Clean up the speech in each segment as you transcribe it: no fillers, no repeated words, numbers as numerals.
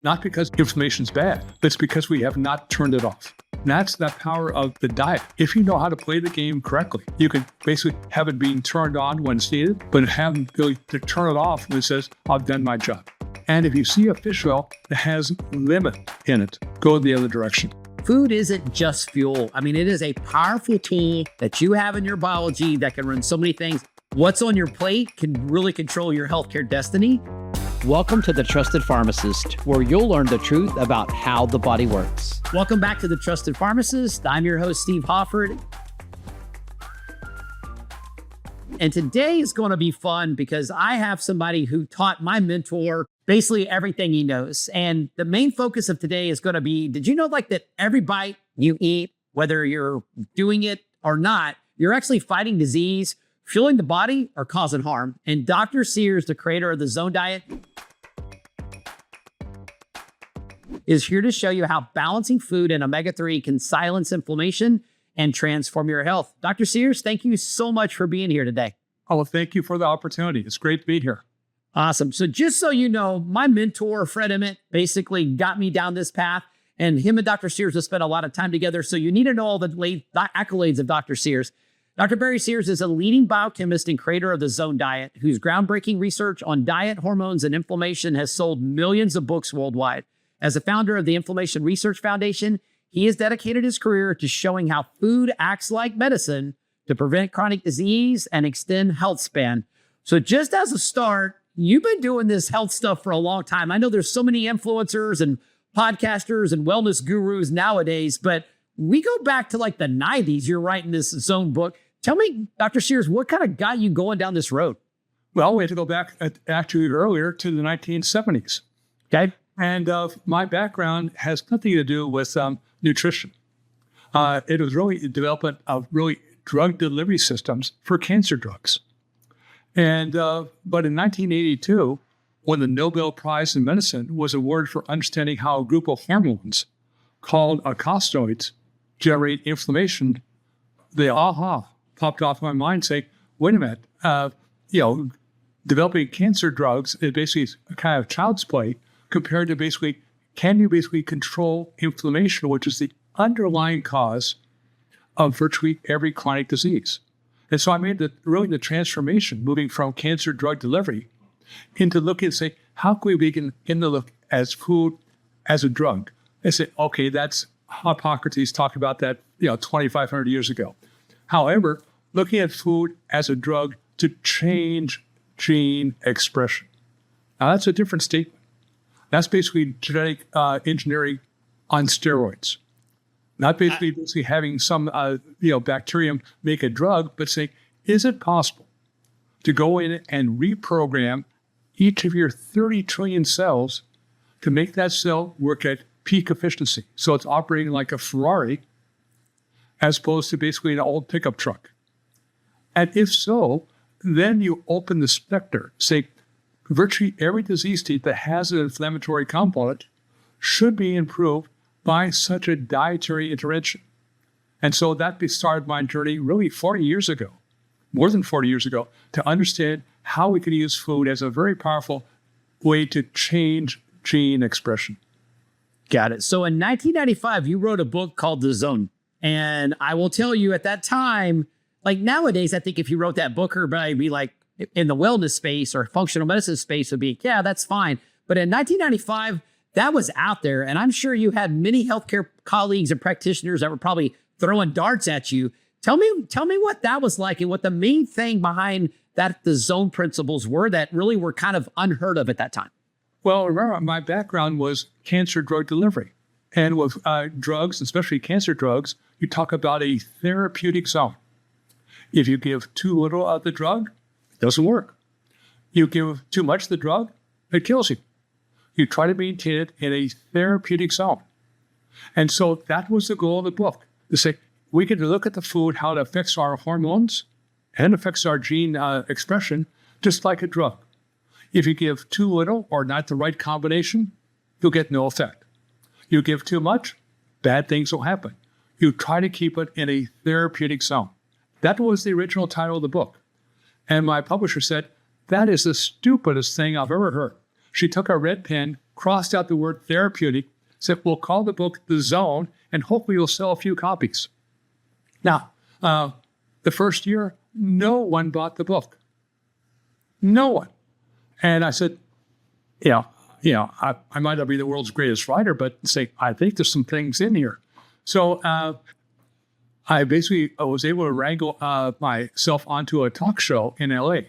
not because inflammation's bad, but it's because we have not turned it off. And that's the power of the diet. If you know how to play the game correctly, you can basically have it being turned on when it's needed, but have the ability to turn it off when it says, I've done my job. And if you see a fish oil that has limit in it, go the other direction. Food isn't just fuel. I mean, it is a powerful tool that you have in your biology that can run so many things. What's on your plate can really control your healthcare destiny. Welcome to The Trusted Pharmacist, where you'll learn the truth about how the body works. Welcome back to The Trusted Pharmacist. I'm your host, Steve Hoffart. And today is going to be fun because I have somebody who taught my mentor basically everything he knows. And the main focus of today is going to be, did you know that every bite you eat, whether you're doing it or not, you're actually fighting disease, fueling the body, or causing harm? And Dr. Sears, the creator of the Zone Diet, is here to show you how balancing food and omega-3 can silence inflammation and transform your health. Dr. Sears, thank you so much for being here today. Oh, well, thank you for the opportunity. It's great to be here. Awesome. So just so you know, my mentor, Fred Emmett, basically got me down this path, and him and Dr. Sears have spent a lot of time together. So you need to know all the accolades of Dr. Sears. Dr. Barry Sears is a leading biochemist and creator of the Zone Diet, whose groundbreaking research on diet, hormones, and inflammation has sold millions of books worldwide. As a founder of the Inflammation Research Foundation, he has dedicated his career to showing how food acts like medicine to prevent chronic disease and extend health span. So just as a start, you've been doing this health stuff for a long time. I know there's so many influencers and podcasters and wellness gurus nowadays, but we go back to the 90s. You're writing this Zone book. Tell me, Dr. Sears, what kind of got you going down this road? Well, we had to go back actually earlier to the 1970s. Okay. And my background has nothing to do with nutrition. It was really the development of really drug delivery systems for cancer drugs. And but in 1982, when the Nobel Prize in Medicine was awarded for understanding how a group of hormones called eicosanoids generate inflammation, the aha popped off my mind saying, wait a minute, developing cancer drugs is basically a kind of child's play compared to can you control inflammation, which is the underlying cause of virtually every chronic disease. And so I made the transformation, moving from cancer drug delivery into looking and say, how can we begin to look as food as a drug? I say, okay, that's Hippocrates talked about that 2,500 years ago. However, looking at food as a drug to change gene expression. Now that's a different statement. That's basically genetic engineering on steroids. Not basically having some bacterium make a drug, but saying, is it possible to go in and reprogram each of your 30 trillion cells to make that cell work at peak efficiency? So it's operating like a Ferrari as opposed to basically an old pickup truck. And if so, then you open the specter, say virtually every disease state that has an inflammatory component should be improved by such a dietary intervention. And so that started my journey really 40 years ago, more than 40 years ago, to understand how we could use food as a very powerful way to change gene expression. Got it. So in 1995, you wrote a book called The Zone. And I will tell you at that time, nowadays, I think if you wrote that book, everybody would be in the wellness space or functional medicine space would be, yeah, that's fine. But in 1995, that was out there. And I'm sure you had many healthcare colleagues and practitioners that were probably throwing darts at you. Tell me what that was like and what the main thing behind that the Zone principles were that really were kind of unheard of at that time. Well, remember, my background was cancer drug delivery. And with drugs, especially cancer drugs, you talk about a therapeutic zone. If you give too little of the drug, it doesn't work. You give too much of the drug, it kills you. You try to maintain it in a therapeutic zone. And so that was the goal of the book, to say, we can look at the food, how it affects our hormones and affects our gene expression, just like a drug. If you give too little or not the right combination, you'll get no effect. You give too much, bad things will happen. You try to keep it in a therapeutic zone. That was the original title of the book. And my publisher said, that is the stupidest thing I've ever heard. She took a red pen, crossed out the word therapeutic, said, we'll call the book The Zone, and hopefully you'll sell a few copies. Now, the first year, no one bought the book. No one. And I said, I might not be the world's greatest writer, but I think there's some things in here. So I basically was able to wrangle myself onto a talk show in LA.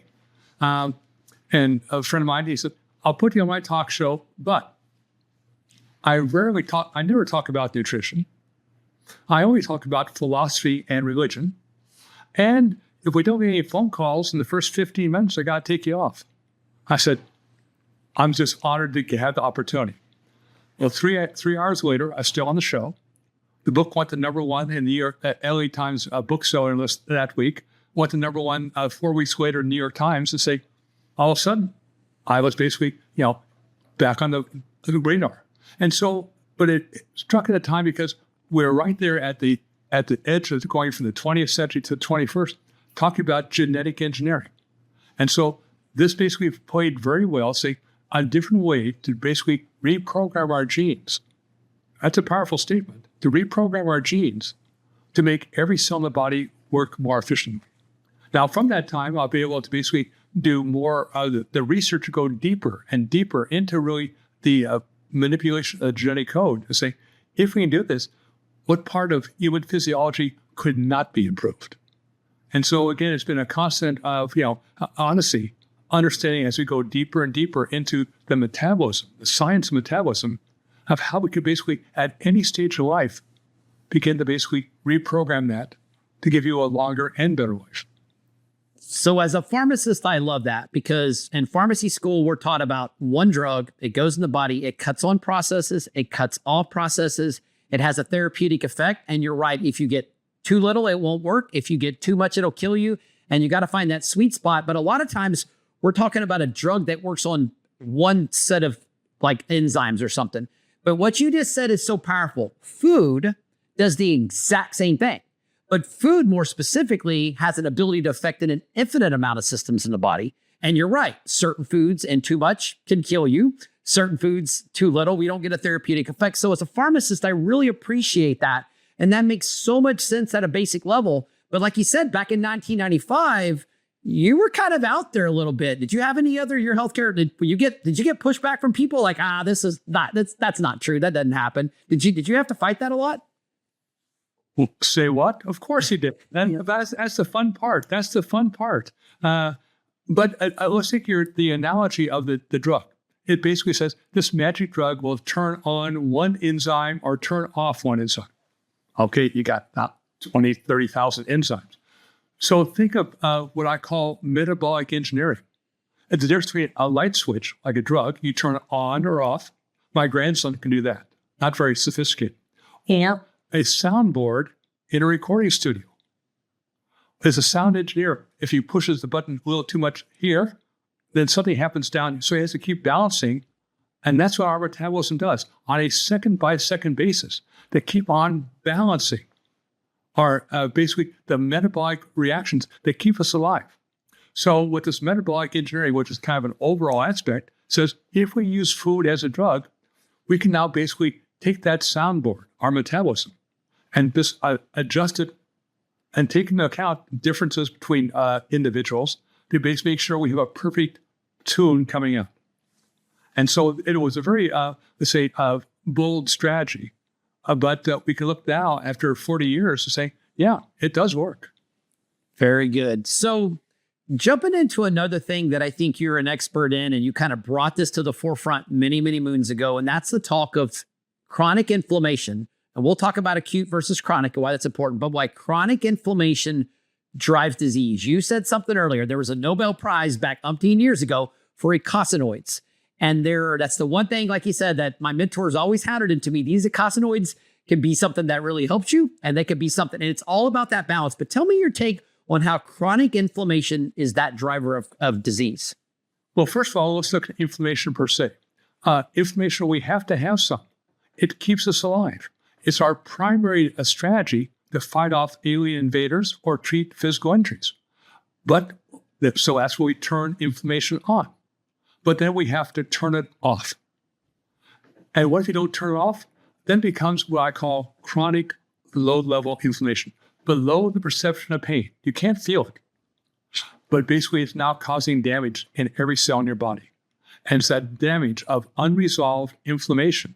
And a friend of mine, he said, I'll put you on my talk show, but I never talk about nutrition. I only talk about philosophy and religion. And if we don't get any phone calls in the first 15 minutes, I got to take you off. I said, I'm just honored to have the opportunity. Well, three hours later, I was still on the show. The book went to #1 in the New York LA Times bookseller list that week. Went to #1 4 weeks later in New York Times, and say, all of a sudden, I was basically, back on the radar. And so, but it struck at a time because we're right there at the edge of going from the 20th century to the 21st, talking about genetic engineering. And so this basically played very well, a different way to basically reprogram our genes. That's a powerful statement, to reprogram our genes to make every cell in the body work more efficiently. Now, from that time, I'll be able to basically do more of the research to go deeper and deeper into really the manipulation of the genetic code to say, if we can do this, what part of human physiology could not be improved? And so, again, it's been a constant of, honesty, understanding as we go deeper and deeper into the metabolism, the science of metabolism, of how we could basically, at any stage of life, begin to basically reprogram that to give you a longer and better life. So as a pharmacist, I love that because in pharmacy school, we're taught about one drug. It goes in the body. It cuts on processes. It cuts off processes. It has a therapeutic effect. And you're right. If you get too little, it won't work. If you get too much, it'll kill you. And you got to find that sweet spot. But a lot of times we're talking about a drug that works on one set of like enzymes or something. But what you just said is so powerful. Food does the exact same thing. But food, more specifically, has an ability to affect an infinite amount of systems in the body. And you're right. Certain foods and too much can kill you. Certain foods, too little, we don't get a therapeutic effect. So as a pharmacist, I really appreciate that. And that makes so much sense at a basic level. But like you said, back in 1995, you were kind of out there a little bit. Did you have any other, your healthcare, did you get pushback from people like, that's not true. That doesn't happen. Did you have to fight that a lot? Say what? Of course he did. That's the fun part. That's the fun part. But let's take the analogy of the drug. It basically says this magic drug will turn on one enzyme or turn off one enzyme. Okay, you got about 20, 30,000 enzymes. So think of what I call metabolic engineering. It's the difference between a light switch, like a drug, you turn it on or off. My grandson can do that. Not very sophisticated. Or a soundboard in a recording studio. As a sound engineer, if he pushes the button a little too much here, then something happens down, so he has to keep balancing. And that's what our metabolism does on a second-by-second basis. They keep on balancing our basically the metabolic reactions that keep us alive. So with this metabolic engineering, which is kind of an overall aspect, says if we use food as a drug, we can now basically take that soundboard, our metabolism, and just adjust it and take into account differences between individuals to basically make sure we have a perfect tune coming out. And so it was a very, bold strategy. But we can look now after 40 years to say, yeah, it does work. Very good. So jumping into another thing that I think you're an expert in, and you kind of brought this to the forefront many, many moons ago, and that's the talk of chronic inflammation. And we'll talk about acute versus chronic and why that's important, but why chronic inflammation drives disease. You said something earlier. There was a Nobel Prize back umpteen years ago for eicosanoids. And that's the one thing, like you said, that my mentors always hammered into me. These eicosanoids can be something that really helps you, and they can be something, and it's all about that balance. But tell me your take on how chronic inflammation is that driver of disease. Well, first of all, let's look at inflammation per se. Inflammation, we have to have some. It keeps us alive. It's our primary strategy to fight off alien invaders or treat physical injuries. So that's where we turn inflammation on. but then we have to turn it off. And what if you don't turn it off? Then becomes what I call chronic low-level inflammation, below the perception of pain. You can't feel it, but basically it's now causing damage in every cell in your body. And it's that damage of unresolved inflammation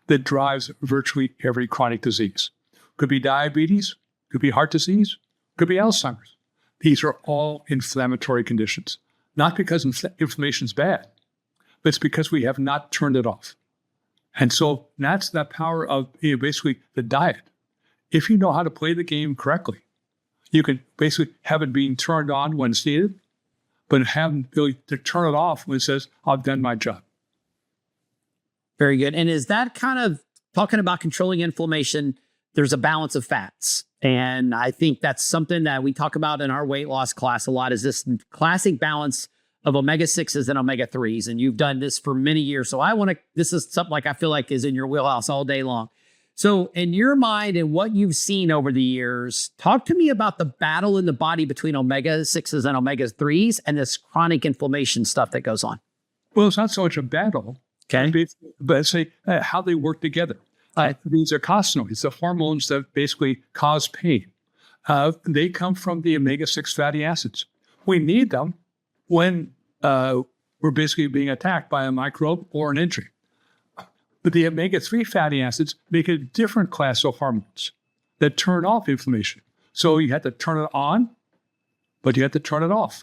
that drives virtually every chronic disease. Could be diabetes, could be heart disease, could be Alzheimer's. These are all inflammatory conditions, not because inflammation is bad, but it's because we have not turned it off. And so that's the power of basically the diet. If you know how to play the game correctly, you can basically have it being turned on when it's needed, but have the ability to turn it off when it says, I've done my job. Very good. And is that kind of talking about controlling inflammation? There's a balance of fats. And I think that's something that we talk about in our weight loss class a lot, is this classic balance of omega-6s and omega-3s. And you've done this for many years. So this is something like I feel like is in your wheelhouse all day long. So in your mind and what you've seen over the years, talk to me about the battle in the body between omega-6s and omega-3s and this chronic inflammation stuff that goes on. Well, it's not so much a battle, Okay. but say how they work together. These are coursinoids, the hormones that basically cause pain. They come from the omega-6 fatty acids. We need them when we're basically being attacked by a microbe or an injury. But the omega-3 fatty acids make a different class of hormones that turn off inflammation. So you have to turn it on, but you have to turn it off.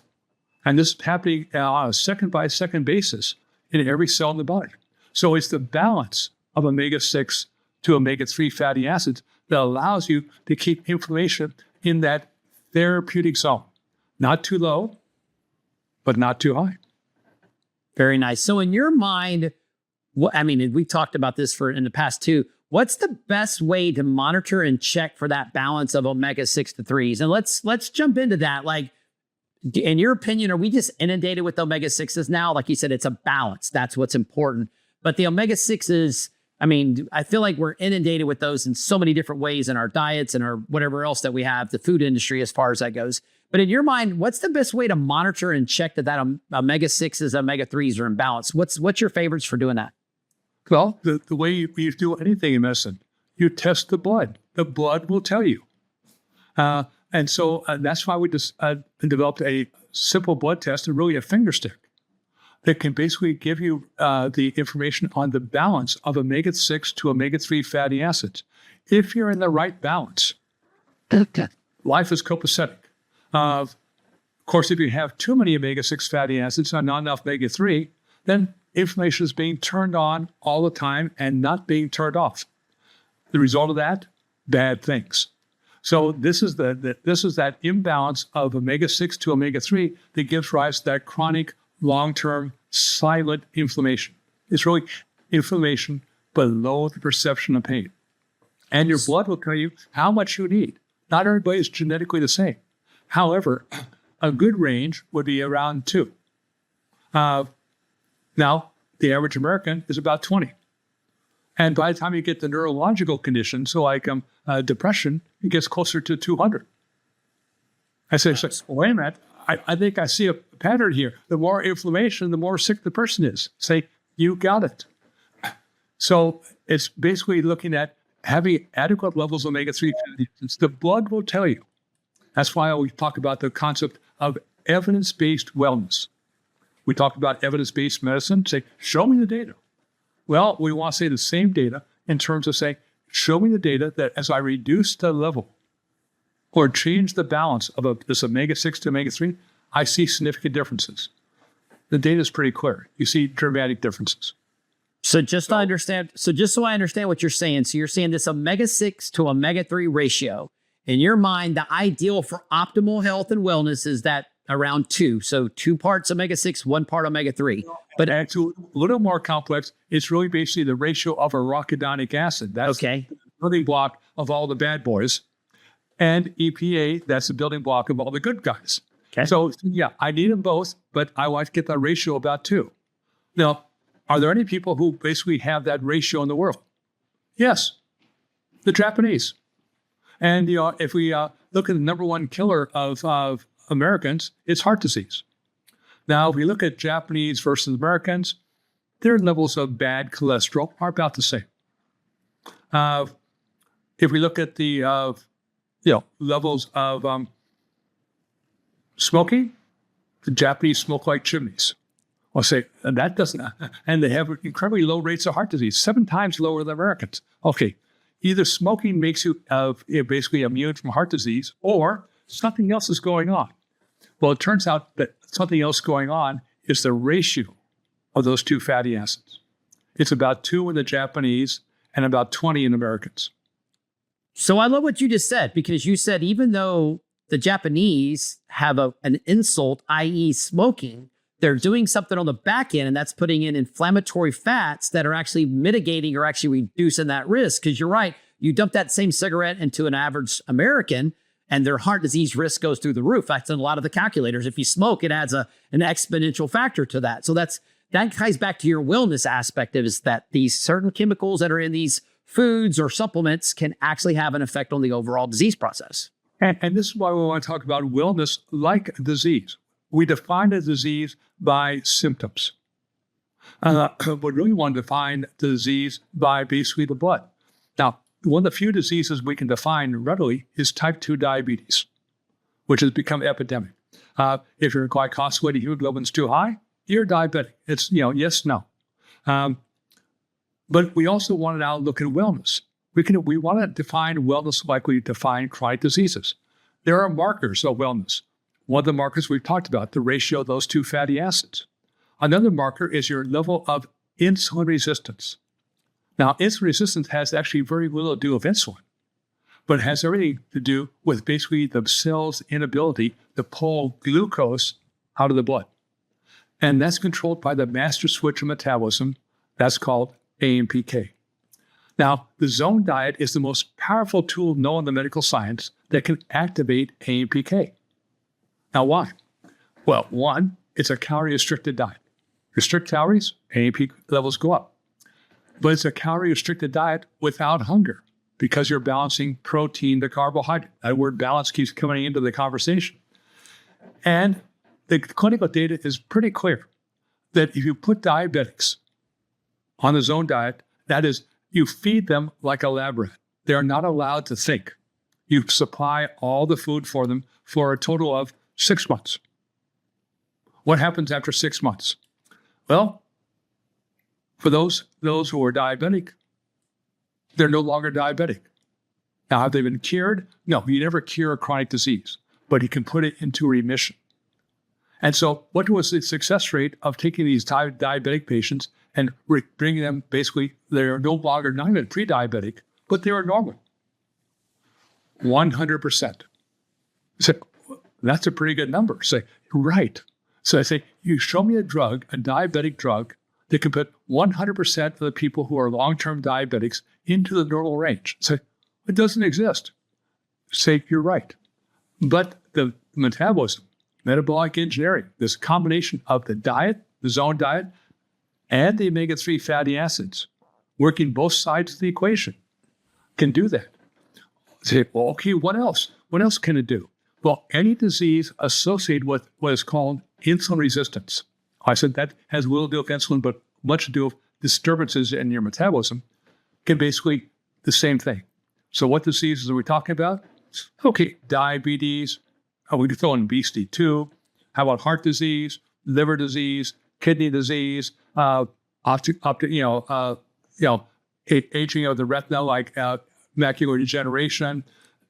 And this is happening on a second-by-second basis in every cell in the body. So it's the balance of omega-6 to omega-3 fatty acids that allows you to keep inflammation in that therapeutic zone. Not too low, but not too high. Very nice. So in your mind, we talked about this in the past too. What's the best way to monitor and check for that balance of omega-6 to 3s? And let's jump into that. Like, in your opinion, are we just inundated with omega-6s now? Like you said, it's a balance. That's what's important. But the omega-6s, I feel like we're inundated with those in so many different ways in our diets and our whatever else that we have, the food industry as far as that goes. But in your mind, what's the best way to monitor and check that omega-6s, omega-3s are in balance? What's your favorites for doing that? Well, the way you do anything in medicine, you test the blood. The blood will tell you. And so that's why we just developed a simple blood test, and really a finger stick, that can basically give you the information on the balance of omega-6 to omega-3 fatty acids. If you're in the right balance, life is copacetic. Of course, if you have too many omega-6 fatty acids and not enough omega-3, then inflammation is being turned on all the time and not being turned off. The result of that, bad things. So this is that imbalance of omega-6 to omega-3 that gives rise to that chronic, long-term, silent inflammation. It's really inflammation below the perception of pain. And your blood will tell you how much you need. Not everybody is genetically the same. However, a good range would be around 2. Now, the average American is about 20. And by the time you get the neurological conditions, so like depression, it gets closer to 200. I say, wait a minute, I think I see a pattern here. The more inflammation, the more sick the person is. Say, you got it. So it's basically looking at having adequate levels of omega-3 fatty acids. The blood will tell you. That's why we talk about the concept of evidence-based wellness. We talk about evidence-based medicine, say, show me the data. Well, we want to say the same data in terms of saying, show me the data that as I reduce the level or change the balance of this omega-6 to omega-3, I see significant differences. The data is pretty clear. You see dramatic differences. So just so I understand what you're saying. So you're saying this omega-6 to omega-3 ratio, in your mind, the ideal for optimal health and wellness is that around 2. So 2 parts omega-6, 1 part omega-3. But actually, a little more complex. It's really basically the ratio of arachidonic acid. That's the building block of all the bad boys. And EPA, that's the building block of all the good guys. Okay. So yeah, I need them both, but I want to get that ratio about 2. Now, are there any people who basically have that ratio in the world? Yes, the Japanese. And if we look at the number one killer of Americans, it's heart disease. Now, if we look at Japanese versus Americans, their levels of bad cholesterol are about the same. If we look at the levels of smoking, the Japanese smoke like chimneys. I'll say, and that doesn't, and they have incredibly low rates of heart disease, 7 times lower than Americans. Okay, either smoking makes you basically immune from heart disease, or something else is going on. Well, it turns out that something else going on is the ratio of those 2 fatty acids. It's about 2 in the Japanese and about 20 in Americans. So I love what you just said, because you said even though the Japanese have an insult, i.e. smoking, they're doing something on the back end, and that's putting in inflammatory fats that are actually mitigating or actually reducing that risk. Because you're right, you dump that same cigarette into an average American, and their heart disease risk goes through the roof. That's in a lot of the calculators. If you smoke, it adds an exponential factor to that. So that ties back to your wellness aspect of is that these certain chemicals that are in these foods or supplements can actually have an effect on the overall disease process. And this is why we want to talk about wellness like disease. We define a disease by symptoms. We really want to define the disease by basically the blood. Now, one of the few diseases we can define readily is type 2 diabetes, which has become epidemic. If your glycosylated hemoglobin is too high, you're diabetic. It's, yes, no. But we also want to now look at wellness. We want to define wellness like we define chronic diseases. There are markers of wellness. One of the markers we've talked about, the ratio of those 2 fatty acids. Another marker is your level of insulin resistance. Now, insulin resistance has actually very little to do with insulin, but it has everything to do with basically the cell's inability to pull glucose out of the blood. And that's controlled by the master switch of metabolism. That's called AMPK. Now, the zone diet is the most powerful tool known in the medical science that can activate AMPK. Now, why? Well, one, it's a calorie-restricted diet. Restrict calories, AMP levels go up. But it's a calorie-restricted diet without hunger because you're balancing protein to carbohydrate. That word balance keeps coming into the conversation. And the clinical data is pretty clear that if you put diabetics on the zone diet, that is, you feed them like a lab rat. They are not allowed to think. You supply all the food for them for a total of 6 months. What happens after 6 months? Well, for those who are diabetic, they're no longer diabetic. Now, have they been cured? No, you never cure a chronic disease, but you can put it into remission. And so what was the success rate of taking these diabetic patients and bringing them, basically, they're no longer not even pre-diabetic, but they were normal? 100%. So that's a pretty good number. Say, right. So I say, you show me a drug, a diabetic drug, that can put 100% of the people who are long-term diabetics into the normal range. Say, it doesn't exist. Say, you're right. But the metabolism, metabolic engineering, this combination of the diet, the zone diet, and the omega-3 fatty acids, working both sides of the equation, can do that. Say, well, okay, what else? What else can it do? Well, any disease associated with what is called insulin resistance. I said that has little to do with insulin, but much to do with disturbances in your metabolism, can basically the same thing. So what diseases are we talking about? Okay, diabetes. We could throw in obesity too. How about heart disease, liver disease, kidney disease, aging of the retina, like macular degeneration,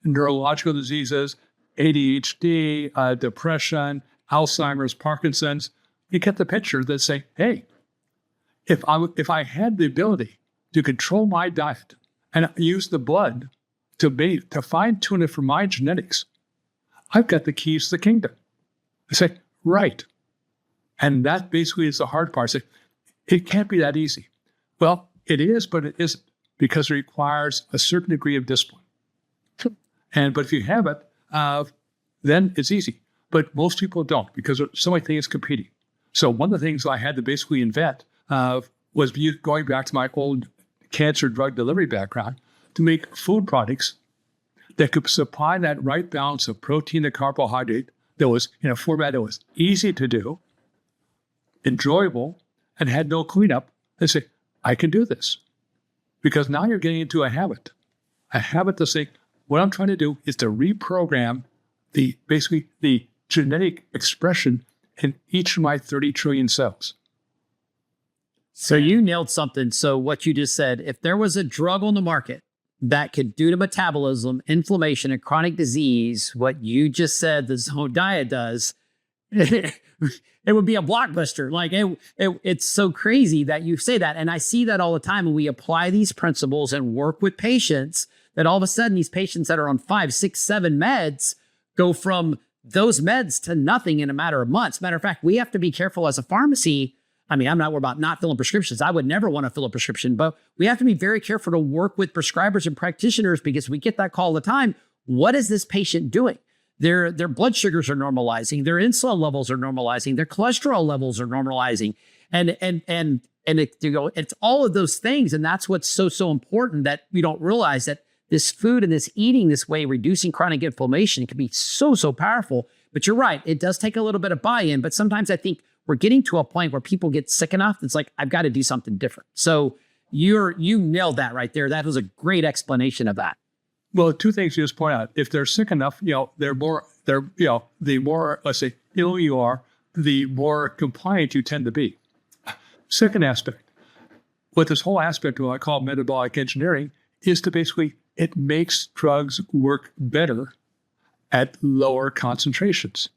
neurological diseases, ADHD, depression, Alzheimer's, Parkinson's. You get the picture that say, hey, if I had the ability to control my diet and use the blood to fine-tune it for my genetics, I've got the keys to the kingdom. I say, right. And that basically is the hard part. I say, it can't be that easy. Well, it is, but it isn't, because it requires a certain degree of discipline. But if you have it, then it's easy. But most people don't, because so many things competing. So one of the things I had to basically invent was going back to my old cancer drug delivery background, to make food products that could supply that right balance of protein to carbohydrate that was in a format that was easy to do, enjoyable, and had no cleanup, they say, I can do this. Because now you're getting into a habit to say, what I'm trying to do is to reprogram basically the genetic expression in each of my 30 trillion cells. So you nailed something. So what you just said, if there was a drug on the market that could do to metabolism, inflammation, and chronic disease, what you just said the Zone Diet does, it would be a blockbuster. Like it's so crazy that you say that. And I see that all the time when we apply these principles and work with patients, that all of a sudden these patients that are on 5, 6, 7 meds go from those meds to nothing in a matter of months. Matter of fact, we have to be careful as a pharmacy. I mean, I'm not worried about not filling prescriptions. I would never want to fill a prescription, but we have to be very careful to work with prescribers and practitioners because we get that call all the time. What is this patient doing? Their blood sugars are normalizing, their insulin levels are normalizing, their cholesterol levels are normalizing. It's all of those things. And that's what's so important, that we don't realize that this food and this eating this way, reducing chronic inflammation, can be so powerful. But you're right, it does take a little bit of buy-in, but sometimes I think we're getting to a point where people get sick enough. It's like, I've got to do something different. So you nailed that right there. That was a great explanation of that. Well, two things you just point out. If they're sick enough, the more, let's say, ill you are, the more compliant you tend to be. Second aspect, what this whole aspect of what I call metabolic engineering is to basically, it makes drugs work better at lower concentrations.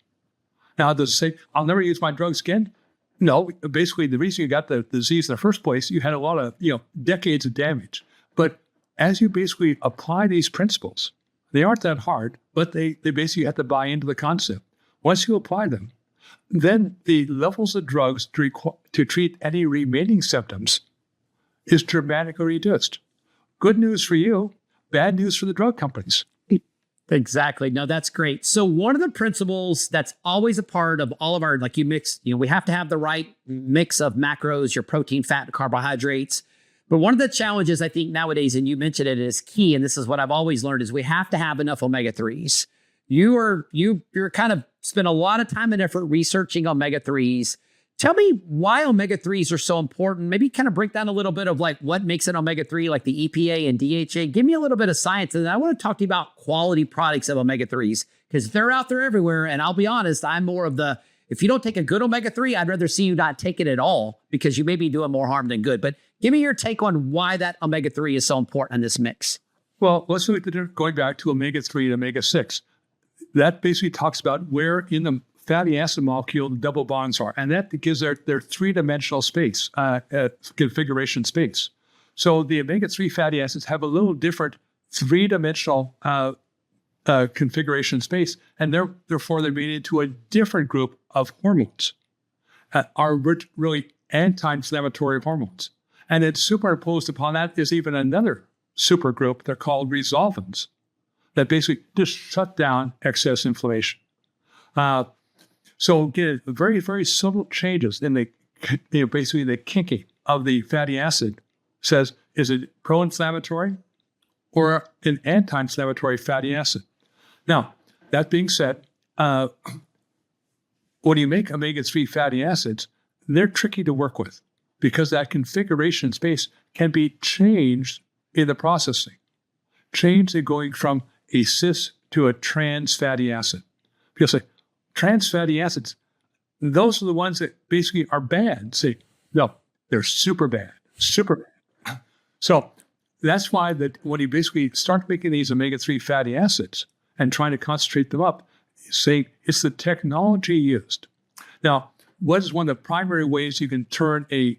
Now, does it say, I'll never use my drugs again? No, basically the reason you got the disease in the first place, you had a lot of, decades of damage. But as you basically apply these principles, they aren't that hard, but they basically have to buy into the concept. Once you apply them, then the levels of drugs to treat any remaining symptoms is dramatically reduced. Good news for you, bad news for the drug companies. Exactly. No, that's great. So one of the principles that's always a part of all of our, like you mix, we have to have the right mix of macros, your protein, fat, and carbohydrates. But one of the challenges I think nowadays, and you mentioned it, is key, and this is what I've always learned, is we have to have enough omega-3s. You're kind of spend a lot of time and effort researching omega-3s. Tell me why omega-3s are so important. Maybe kind of break down a little bit of like what makes an omega-3, like the EPA and DHA. Give me a little bit of science. And then I want to talk to you about quality products of omega-3s, because they're out there everywhere. And I'll be honest, I'm more of the, if you don't take a good omega-3, I'd rather see you not take it at all, because you may be doing more harm than good. But give me your take on why that omega-3 is so important in this mix. Well, let's look at going back to omega-3 and omega-6. That basically talks about where in the fatty acid molecule the double bonds are, and that gives their three-dimensional space, configuration space. So the omega-3 fatty acids have a little different three-dimensional configuration space, and therefore they're made into a different group of hormones, are really anti-inflammatory hormones. And then superimposed upon that is even another supergroup. They're called resolvins, that basically just shut down excess inflammation. So again, very, very subtle changes in basically the kinking of the fatty acid says, is it pro-inflammatory or an anti-inflammatory fatty acid? Now, that being said, when you make omega-3 fatty acids, they're tricky to work with because that configuration space can be changed in the processing. Changed in going from a cis to a trans fatty acid. People say, trans fatty acids, those are the ones that basically are bad. Say, no, they're super bad. So that's why that when you basically start making these omega-3 fatty acids and trying to concentrate them up, say it's the technology used. Now, what is one of the primary ways you can turn a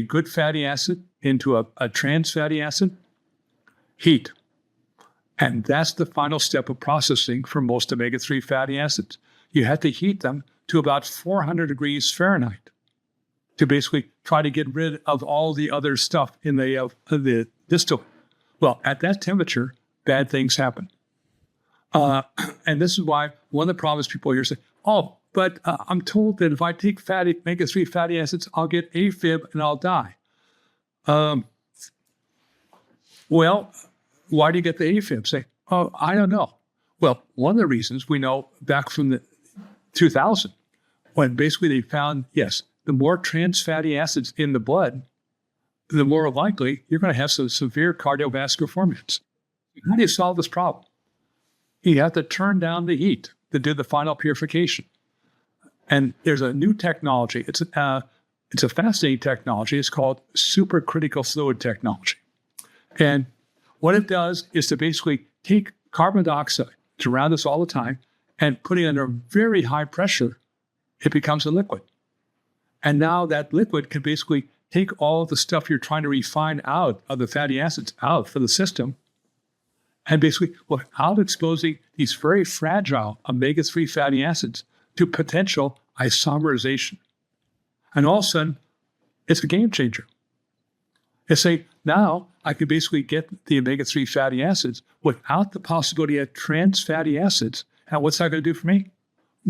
good fatty acid into a trans fatty acid? Heat. And that's the final step of processing for most omega-3 fatty acids. You have to heat them to about 400 degrees Fahrenheit to basically try to get rid of all the other stuff in the distillate. Well, at that temperature, bad things happen. And this is why one of the problems people here say, oh, but I'm told that if I take omega-3 fatty acids, I'll get AFib and I'll die. Well, why do you get the AFib? Say, oh, I don't know. Well, one of the reasons we know back from the 2000, when basically they found, yes, the more trans fatty acids in the blood, the more likely you're going to have some severe cardiovascular formats. How do you solve this problem? You have to turn down the heat to do the final purification. And there's a new technology. It's a fascinating technology. It's called supercritical fluid technology. And what it does is to basically take carbon dioxide, it's around us all the time, and putting it under very high pressure, it becomes a liquid. And now that liquid can basically take all the stuff you're trying to refine out of the fatty acids out for the system, and basically without exposing these very fragile omega-3 fatty acids to potential isomerization. And all of a sudden, it's a game changer. It's saying, now I can basically get the omega-3 fatty acids without the possibility of trans fatty acids. And what's that going to do for me?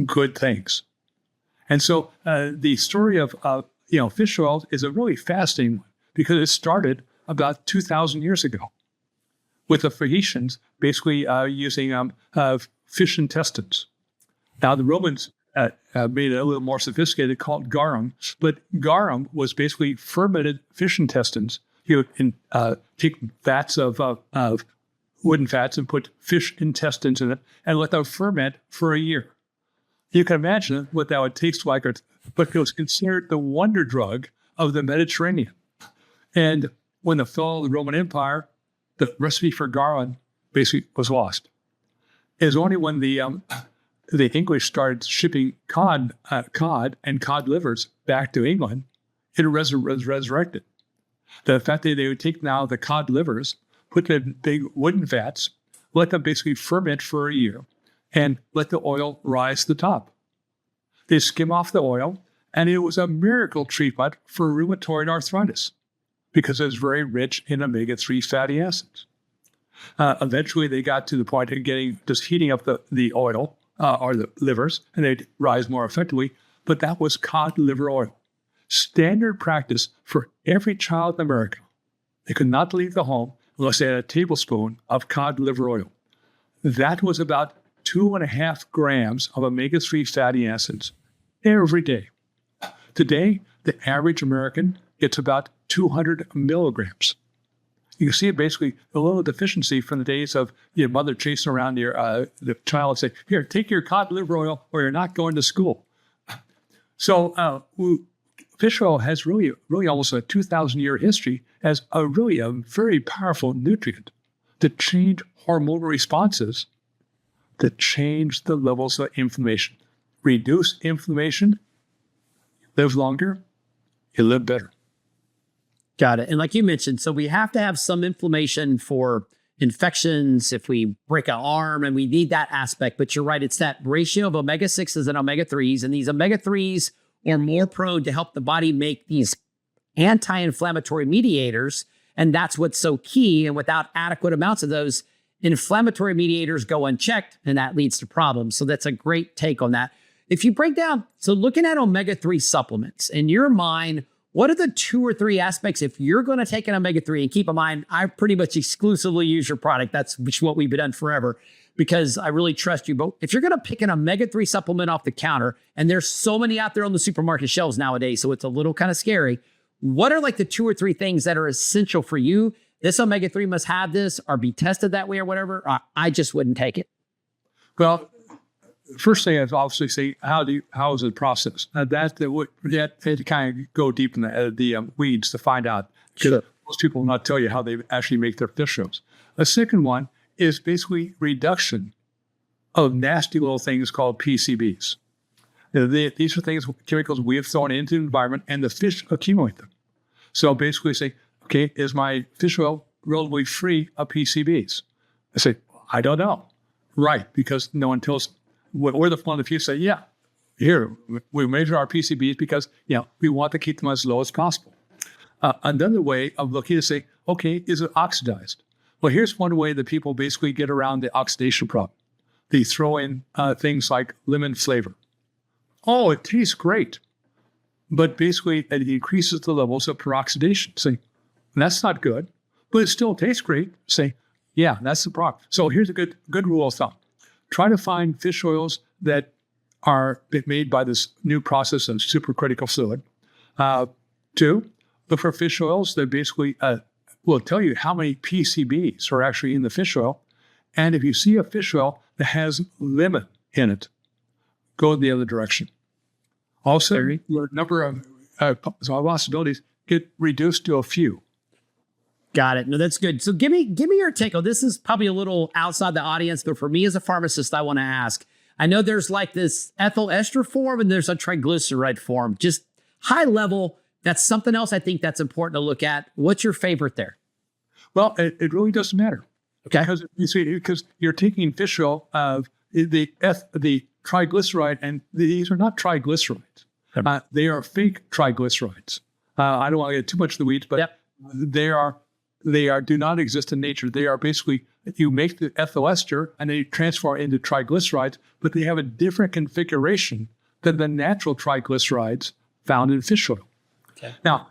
Good things. And so the story of fish oil is a really fascinating one because it started about 2,000 years ago with the Phoenicians basically using fish intestines. Now the Romans made it a little more sophisticated, called garum, but garum was basically fermented fish intestines. You would take vats of wooden fats and put fish intestines in it and let them ferment for a year. You can imagine what that would taste like, but it was considered the wonder drug of the Mediterranean. And when the fall of the Roman Empire, the recipe for garum basically was lost. It was only when the English started shipping cod and cod livers back to England, it was resurrected. The fact that they would take now the cod livers, put them in big wooden vats, let them basically ferment for a year, and let the oil rise to the top. They skim off the oil, and it was a miracle treatment for rheumatoid arthritis because it was very rich in omega-3 fatty acids. Eventually, they got to the point of just heating up the oil or the livers, and they'd rise more effectively, but that was cod liver oil. Standard practice for every child in America. They could not leave the home unless they had a tablespoon of cod liver oil. That was about 2.5 grams of omega-3 fatty acids every day. Today, the average American gets about 200 milligrams. You can see it basically a little deficiency from the days of your mother chasing around the child and say, here, take your cod liver oil or you're not going to school. So fish oil has really almost a 2,000-year history as a very powerful nutrient to change hormonal responses, to change the levels of inflammation. Reduce inflammation, live longer, you live better. Got it. And like you mentioned, so we have to have some inflammation for infections if we break an arm, and we need that aspect. But you're right, it's that ratio of omega-6s and omega-3s. And these omega-3s are more prone to help the body make these anti-inflammatory mediators. And that's what's so key. And without adequate amounts of those, inflammatory mediators go unchecked, and that leads to problems. So that's a great take on that. If you break down, so looking at omega-3 supplements, in your mind, what are the 2 or 3 aspects if you're going to take an omega-3? And keep in mind, I pretty much exclusively use your product. That's what we've been done forever because I really trust you. But if you're going to pick an omega-3 supplement off the counter, and there's so many out there on the supermarket shelves nowadays, so it's a little kind of scary. What are like the 2 or 3 things that are essential for you? This omega-3 must have this or be tested that way or whatever. I just wouldn't take it. Well, first thing is obviously say, how is it processed? That kind of go deep in the weeds to find out. Sure. Most people will not tell you how they actually make their fish oils. The second one is basically reduction of nasty little things called PCBs. These are things, chemicals we have thrown into the environment, and the fish accumulate them. So basically say, okay, is my fish oil relatively free of PCBs? I say, I don't know. Right, because no one tells. We're the one of the few say, yeah, here, we measure our PCBs because, we want to keep them as low as possible. Another way of looking is say, okay, is it oxidized? Well, here's one way that people basically get around the oxidation problem. They throw in things like lemon flavor. Oh, it tastes great. But basically, it increases the levels of peroxidation. Say, that's not good, but it still tastes great. Say, yeah, that's the problem. So here's a good rule of thumb. Try to find fish oils that are made by this new process of supercritical fluid. Two, look for fish oils that basically will tell you how many PCBs are actually in the fish oil. And if you see a fish oil that has lemon in it, go the other direction. Also, your number of possibilities get reduced to a few. Got it. No, that's good. So give me your take. Oh, this is probably a little outside the audience, but for me as a pharmacist, I want to ask. I know there's like this ethyl ester form and there's a triglyceride form. Just high level, that's something else I think that's important to look at. What's your favorite there? Well, it really doesn't matter. Okay. Because you see, because you're taking fish oil of the triglyceride, and these are not triglycerides. They are fake triglycerides. I don't want to get too much in the weeds, but they do not exist in nature. They are basically, you make the ethyl ester and they transform into triglycerides, but they have a different configuration than the natural triglycerides found in fish oil. Okay. Now,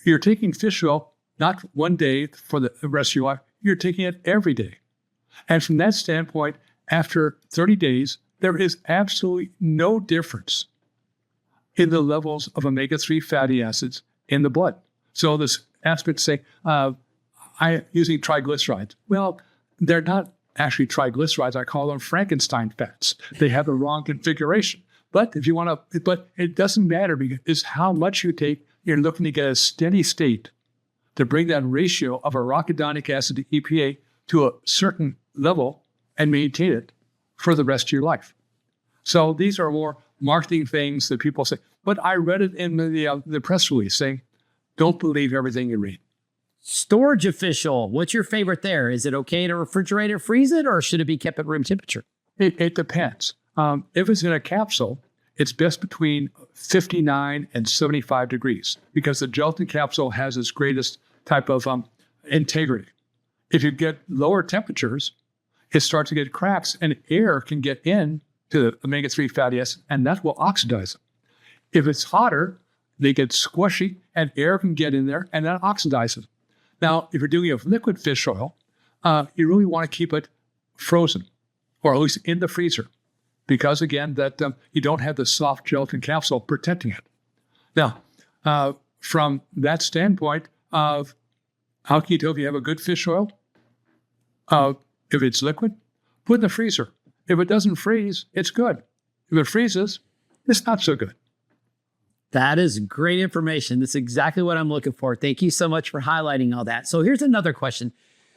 you're taking fish oil not one day for the rest of your life. You're taking it every day. And from that standpoint, after 30 days, there is absolutely no difference in the levels of omega-3 fatty acids in the blood. So this aspect say, I'm using triglycerides. Well, they're not actually triglycerides. I call them Frankenstein fats. They have the wrong configuration. But if you want to, but it doesn't matter because it's how much you take. You're looking to get a steady state to bring that ratio of arachidonic acid to EPA to a certain level and maintain it for the rest of your life. So these are more marketing things that people say. But I read it in the press release saying, don't believe everything you read. Storage official. What's your favorite there? Is it okay to refrigerate or freeze it, or should it be kept at room temperature? It depends. If it's in a capsule, it's best between 59 and 75 degrees because the gelatin capsule has its greatest type of integrity. If you get lower temperatures, it starts to get cracks and air can get in to the omega-3 fatty acids and that will oxidize them. If it's hotter, they get squishy and air can get in there and that oxidizes. Now, if you're doing it with liquid fish oil, you really want to keep it frozen or at least in the freezer because, again, that you don't have the soft gelatin capsule protecting it. Now, from that standpoint of how can you tell if you have a good fish oil? If it's liquid, put it in the freezer. If it doesn't freeze, it's good. If it freezes, it's not so good. That is great information. That's exactly what I'm looking for. Thank you so much for highlighting all that. So here's another question.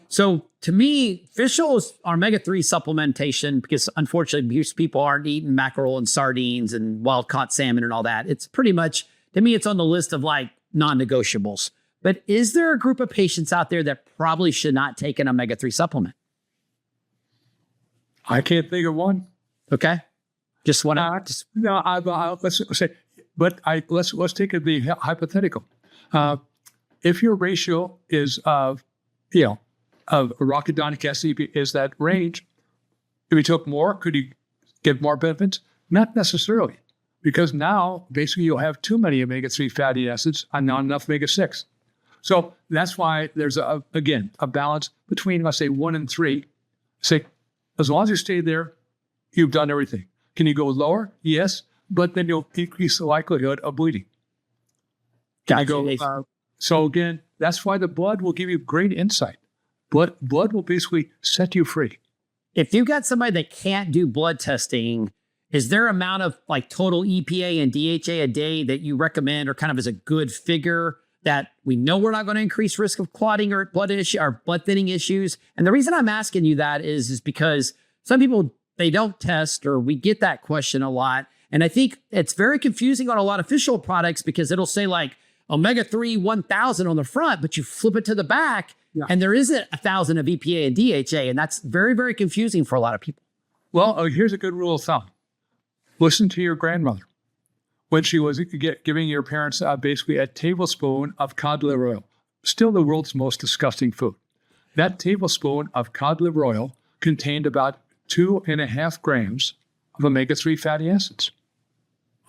So to me, fish oils are omega-3 supplementation because unfortunately, most people aren't eating mackerel and sardines and wild-caught salmon and all that. It's pretty much, to me, it's on the list of like non-negotiables. But is there a group of patients out there that probably should not take an omega-3 supplement? I can't think of one. Okay. Just want to... let's say... But let's take it the hypothetical. If your ratio is of arachidonic acid is that range, if you took more, could you get more benefits? Not necessarily, because now basically you'll have too many omega-3 fatty acids and not enough omega-6. So that's why there's a balance between, let's say, 1 and 3. Say, as long as you stay there, you've done everything. Can you go lower? Yes. But then you'll increase the likelihood of bleeding. So again, that's why the blood will give you great insight. Blood will basically set you free. If you've got somebody that can't do blood testing, is there an amount of like total EPA and DHA a day that you recommend or kind of as a good figure that we know we're not going to increase risk of clotting or blood thinning issues? And the reason I'm asking you that is because some people, they don't test, or we get that question a lot. And I think it's very confusing on a lot of fish oil products because it'll say like omega-3 1000 on the front, but you flip it to the back and there isn't 1000 of EPA and DHA. And that's very, very confusing for a lot of people. Well, here's a good rule of thumb. Listen to your grandmother. When she was giving your parents basically a tablespoon of cod liver oil, still the world's most disgusting food. That tablespoon of cod liver oil contained about 2.5 grams of omega-3 fatty acids.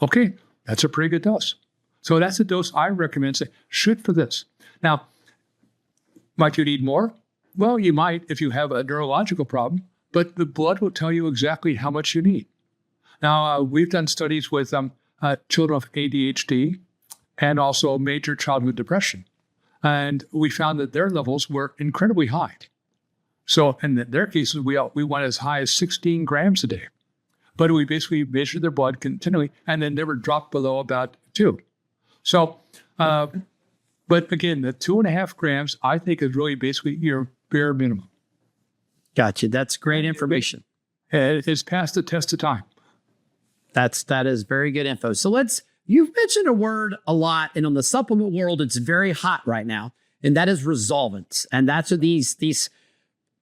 Okay, that's a pretty good dose. So that's a dose I recommend. Say, shoot for this. Now, might you need more? Well, you might if you have a neurological problem, but the blood will tell you exactly how much you need. Now, we've done studies with children with ADHD and also major childhood depression. And we found that their levels were incredibly high. So in their cases, we went as high as 16 grams a day. But we basically measured their blood continually and then never dropped below about 2. So, but again, the 2.5 grams, I think, is really basically your bare minimum. Gotcha. That's great information. It has passed the test of time. That is very good info. So you've mentioned a word a lot, and on the supplement world, it's very hot right now, and that is resolvents. And that's these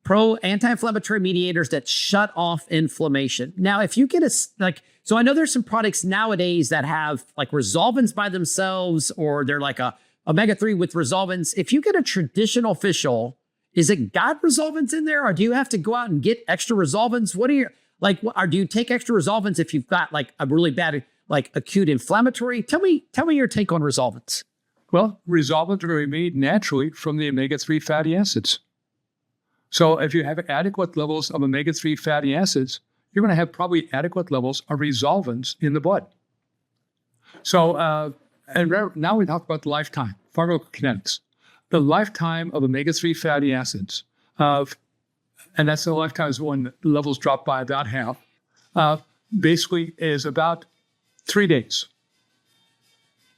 anti-inflammatory mediators that shut off inflammation. Now, if you get so I know there's some products nowadays that have like resolvents by themselves, or they're like a omega-3 with resolvents. If you get a traditional fish oil, is it got resolvents in there, or do you have to go out and get extra resolvents? What are your, or do you take extra resolvents if you've got like a really bad, like acute inflammatory? Tell me your take on resolvents. Well, resolvents are made naturally from the omega-3 fatty acids. So if you have adequate levels of omega-3 fatty acids, you're going to have probably adequate levels of resolvents in the blood. So, now we talk about the lifetime, pharmacokinetics. The lifetime of omega-3 fatty acids, and that's the lifetime is when levels drop by about half, basically is about 3 days.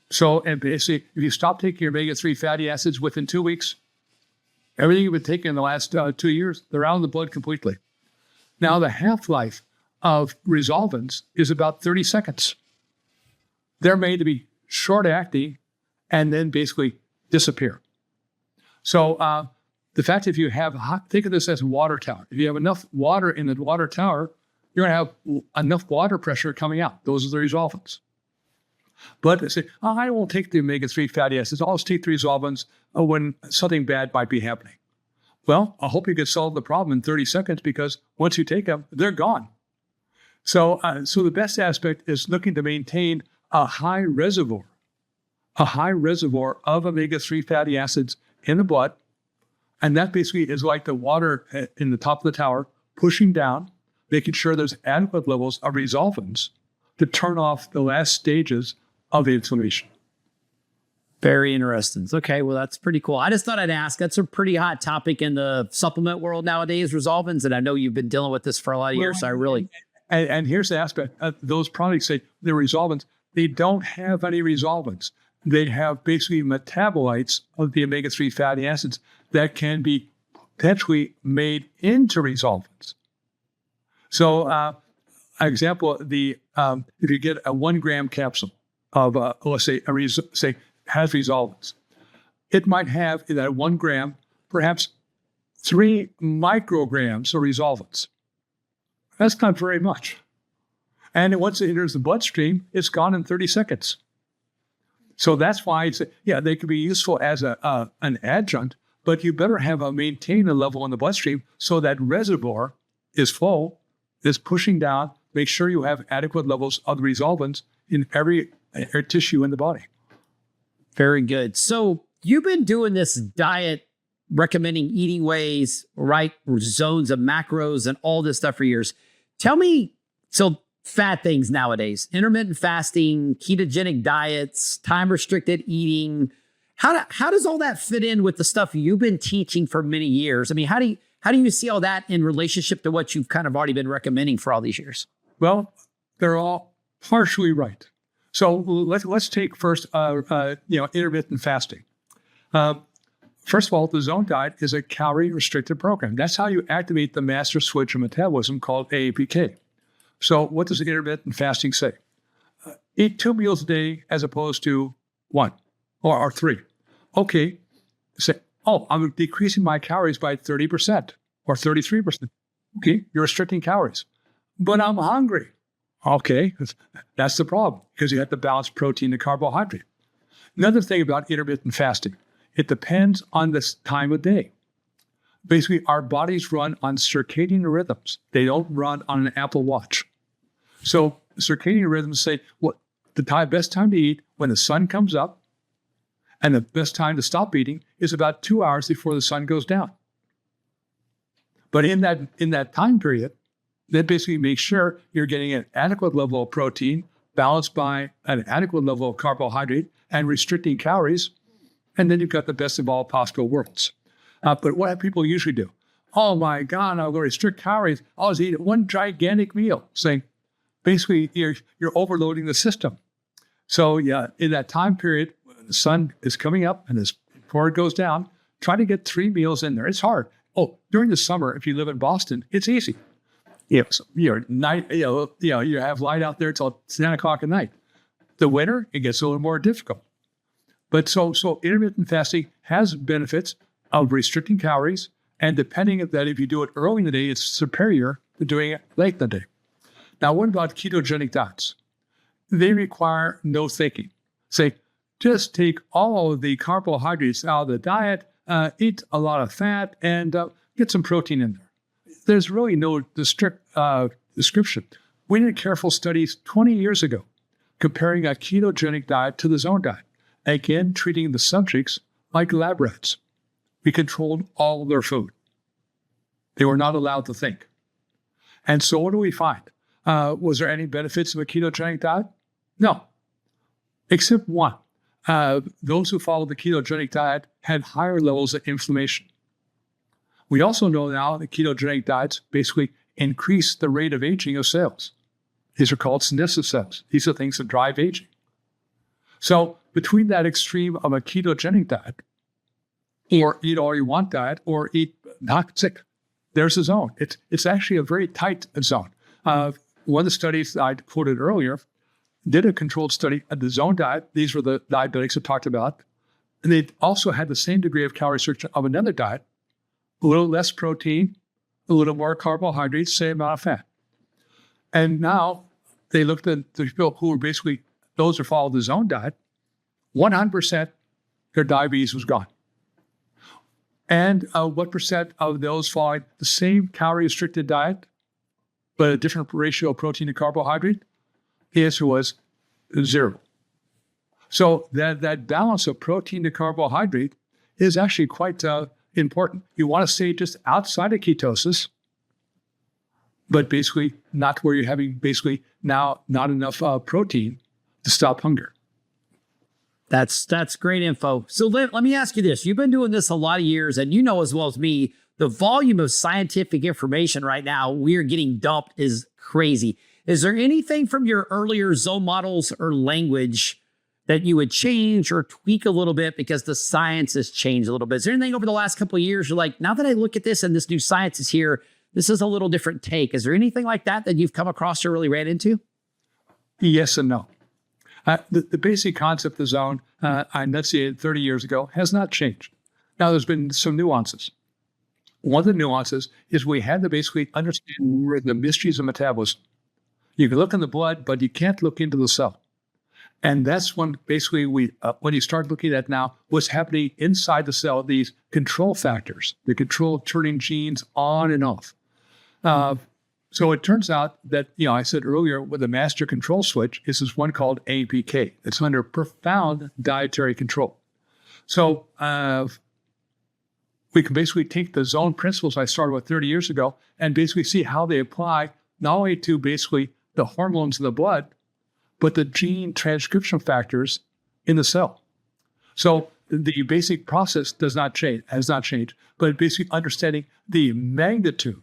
So, and basically, if you stop taking your omega-3 fatty acids within 2 weeks, everything you've been taking in the last 2 years, they're out of the blood completely. Now, the half-life of resolvents is about 30 seconds. They're made to be short-acting and then basically disappear. So the fact if you have, think of this as a water tower. If you have enough water in the water tower, you're going to have enough water pressure coming out. Those are the resolvents. But say, I won't take the omega-3 fatty acids. I'll just take the resolvents when something bad might be happening. Well, I hope you can solve the problem in 30 seconds, because once you take them, they're gone. So the best aspect is looking to maintain a high reservoir of omega-3 fatty acids in the blood. And that basically is like the water in the top of the tower, pushing down, making sure there's adequate levels of resolvents to turn off the last stages of the inflammation. Very interesting. Okay, well, that's pretty cool. I just thought I'd ask. That's a pretty hot topic in the supplement world nowadays, resolvents. And I know you've been dealing with this for a lot of years, so I really... And here's the aspect. Those products, the resolvents, they don't have any resolvents. They have basically metabolites of the omega-3 fatty acids that can be potentially made into resolvents. So, example, if you get a 1 gram capsule of, let's say, has resolvents, it might have in that 1 gram perhaps 3 micrograms of resolvents. That's not very much. And once it enters the bloodstream, it's gone in 30 seconds. So that's why they could be useful as an adjunct, but you better maintain a level in the bloodstream so that reservoir is full, is pushing down. Make sure you have adequate levels of the resolvents in every tissue in the body. Very good. So you've been doing this diet, recommending eating ways, right? Zones of macros and all this stuff for years. Tell me, so fat things nowadays, intermittent fasting, ketogenic diets, time-restricted eating. How does all that fit in with the stuff you've been teaching for many years? I mean, how do you see all that in relationship to what you've kind of already been recommending for all these years? Well, they're all partially right. So let's take first, intermittent fasting. First of all, the zone diet is a calorie-restricted program. That's how you activate the master switch of metabolism called AMPK. So what does intermittent fasting say? Eat 2 meals a day as opposed to 1 or 3. Okay, say, I'm decreasing my calories by 30% or 33%. Okay, you're restricting calories. But I'm hungry. Okay, that's the problem, because you have to balance protein to carbohydrate. Another thing about intermittent fasting, it depends on the time of day. Basically, our bodies run on circadian rhythms. They don't run on an Apple Watch. So circadian rhythms say, the best time to eat when the sun comes up, and the best time to stop eating is about 2 hours before the sun goes down. But in that time period, that basically makes sure you're getting an adequate level of protein, balanced by an adequate level of carbohydrate and restricting calories, and then you've got the best of all possible worlds. But what do people usually do? Oh my God, I'm going to restrict calories. I'll just eat one gigantic meal. Saying, basically, you're overloading the system. So yeah, in that time period, when the sun is coming up and before it goes down, try to get 3 meals in there. It's hard. Oh, during the summer, if you live in Boston, it's easy. So you have light out there till 10 o'clock at night. The winter, it gets a little more difficult. But so intermittent fasting has benefits of restricting calories, and depending on that, if you do it early in the day, it's superior to doing it late in the day. Now, what about ketogenic diets? They require no thinking. Say, just take all of the carbohydrates out of the diet, eat a lot of fat, and get some protein in there. There's really no description. We did careful studies 20 years ago comparing a ketogenic diet to the zone diet, again, treating the subjects like lab rats. We controlled all of their food. They were not allowed to think. And so what do we find? Was there any benefits of a ketogenic diet? No, except one. Those who followed the ketogenic diet had higher levels of inflammation. We also know now that ketogenic diets basically increase the rate of aging of cells. These are called senescent cells. These are things that drive aging. So between that extreme of a ketogenic diet, or eat all you want diet, or eat not sick, there's a zone. It's actually a very tight zone. One of the studies I quoted earlier did a controlled study at the zone diet. These were the diabetics I talked about. And they also had the same degree of calorie restriction of another diet, a little less protein, a little more carbohydrates, same amount of fat. And now they looked at the people who were basically those who followed the zone diet, 100% their diabetes was gone. And what percent of those following the same calorie-restricted diet, but a different ratio of protein to carbohydrate? The answer was 0. So that balance of protein to carbohydrate is actually quite important. You want to stay just outside of ketosis, but basically not where you're having basically now not enough protein to stop hunger. That's great info. So let me ask you this. You've been doing this a lot of years, and you know as well as me, the volume of scientific information right now we're getting dumped is crazy. Is there anything from your earlier zone models or language that you would change or tweak a little bit because the science has changed a little bit? Is there anything over the last couple of years you're like, now that I look at this and this new science is here, this is a little different take? Is there anything like that you've come across or really ran into? Yes and no. The basic concept of zone I enunciated 30 years ago has not changed. Now, there's been some nuances. One of the nuances is we had to basically understand the mysteries of metabolism. You can look in the blood, but you can't look into the cell. And that's when basically when you start looking at now what's happening inside the cell, these control factors, the control turning genes on and off. So it turns out that, I said earlier with the master control switch, this is one called AMPK. It's under profound dietary control. So we can basically take the zone principles I started with 30 years ago and basically see how they apply not only to basically the hormones in the blood, but the gene transcription factors in the cell. So the basic process has not changed, but basically understanding the magnitude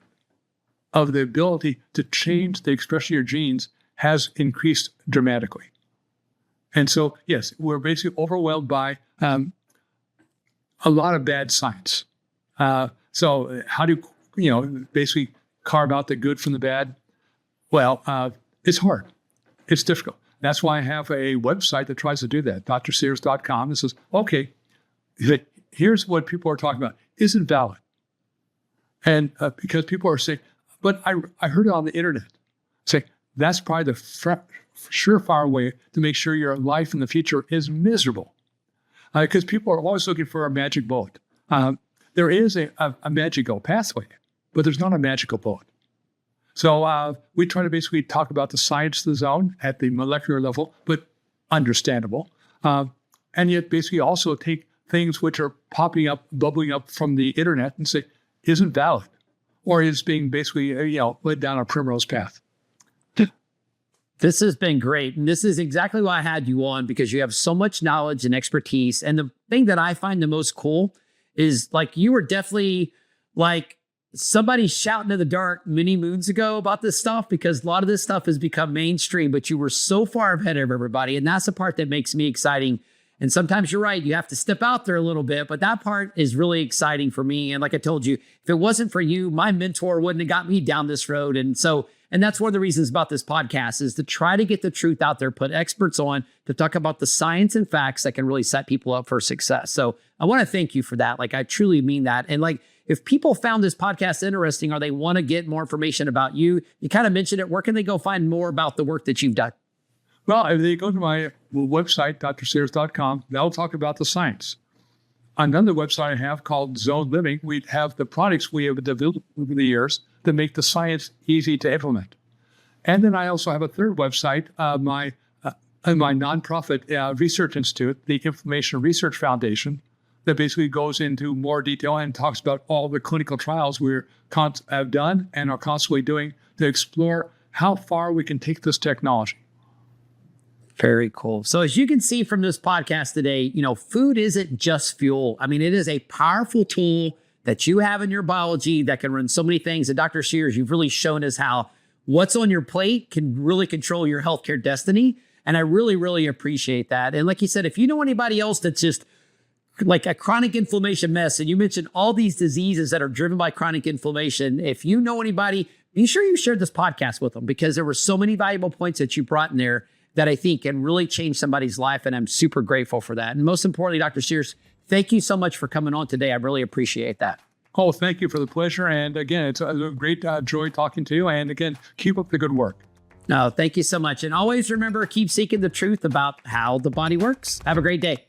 of the ability to change the expression of your genes has increased dramatically. And so, yes, we're basically overwhelmed by a lot of bad science. So how do you basically carve out the good from the bad? Well, it's hard. It's difficult. That's why I have a website that tries to do that, drsears.com. It says, okay, here's what people are talking about. Is it valid? And because people are saying, but I heard it on the internet. Say, that's probably the surefire way to make sure your life in the future is miserable. Because people are always looking for a magic bullet. There is a magical pathway, but there's not a magical bullet. So we try to basically talk about the science of the zone at the molecular level, but understandable. And yet basically also take things which are bubbling up from the internet and say, isn't valid, or is being basically, led down a primrose path. This has been great. And this is exactly why I had you on, because you have so much knowledge and expertise. And the thing that I find the most cool is like you were definitely like somebody shouting in the dark many moons ago about this stuff, because a lot of this stuff has become mainstream, but you were so far ahead of everybody. And that's the part that makes me exciting. And sometimes you're right, you have to step out there a little bit, but that part is really exciting for me. And like I told you, if it wasn't for you, my mentor wouldn't have got me down this road. And that's one of the reasons about this podcast is to try to get the truth out there, put experts on to talk about the science and facts that can really set people up for success. So I want to thank you for that. Like, I truly mean that. And like, if people found this podcast interesting or they want to get more information about you, you kind of mentioned it, where can they go find more about the work that you've done? Well, if they go to my website, drsears.com, that'll talk about the science. Another website I have called Zone Living, we have the products we have developed over the years that make the science easy to implement. And then I also have a third website, my nonprofit research institute, the Inflammation Research Foundation, that basically goes into more detail and talks about all the clinical trials we have done and are constantly doing to explore how far we can take this technology. Very cool. So as you can see from this podcast today, food isn't just fuel. I mean, it is a powerful tool that you have in your biology that can run so many things. And Dr. Sears, you've really shown us how what's on your plate can really control your healthcare destiny. And I really, really appreciate that. And like you said, if you know anybody else that's just like a chronic inflammation mess, and you mentioned all these diseases that are driven by chronic inflammation, if you know anybody, be sure you share this podcast with them, because there were so many valuable points that you brought in there that I think can really change somebody's life. And I'm super grateful for that. And most importantly, Dr. Sears, thank you so much for coming on today. I really appreciate that. Oh, thank you for the pleasure. And again, it's a great joy talking to you. And again, keep up the good work. No, thank you so much. And always remember, keep seeking the truth about how the body works. Have a great day.